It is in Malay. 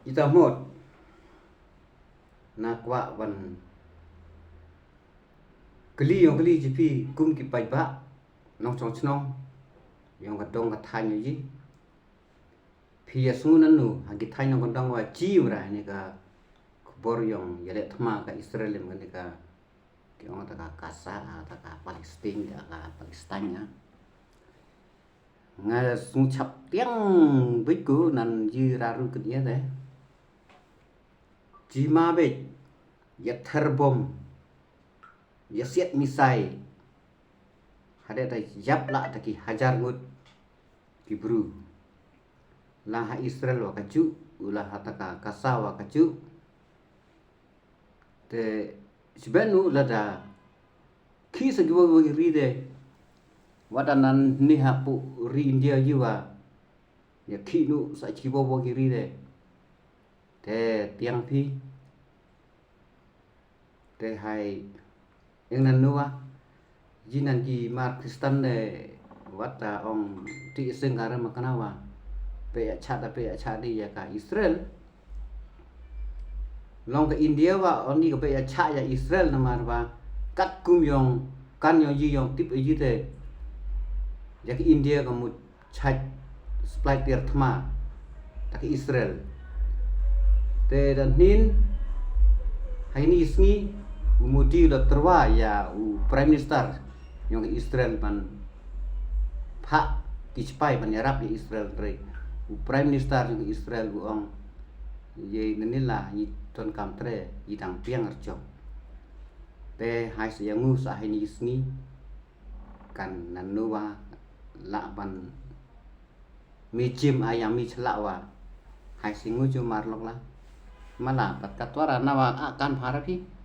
Kita mod nakwa wan keli jipi kum ki pai ba nong chong chnong yong ka dong ka thai ni ji phia su nan nu ha ki thai nong ka dong wa chi ra ni ka bor yong yale thma ka Israel ni ka yong ta ka kasa ta ka Palestine ka Palestine ya nga su chap tiang với ku nan ji ra ru kin ya de ji ma be ya terbom ya siat misai ada ta jap la ta ki hajar ngut ki bru la ha Israel wa kaju ulah ha ta ka kasa wa kaju te sibenu la da ki sa gi wo ri de wadanan ni ha pu ri India jiwa ya ki nu sa chi wo gi ri de te tiang phi te hai yang nan nuwa jinan ki mar Kristen de wata ong ti sengara makanawa pe cha di ya ka Israel long ka India wa oni ka pe cha ya Israel na mar wa kat kum yong kan yong ji yong tip ji te ya ki India ka mu chaj supply tier thma ta ki Israel te dan nin hai ni isngi umudi da terwa ya u prime minister yong Israel pan pha ki spai pan yarap di Israel tre u prime minister yong Israel bu ong ye nanila yi ton kam tre yi dang piang archong te hai se yang sa hai ni isngi kan nanuwa la ban mi chim ayam mi chla wa hai singu ju mar lok la mala pat katwara nawa akan phara phi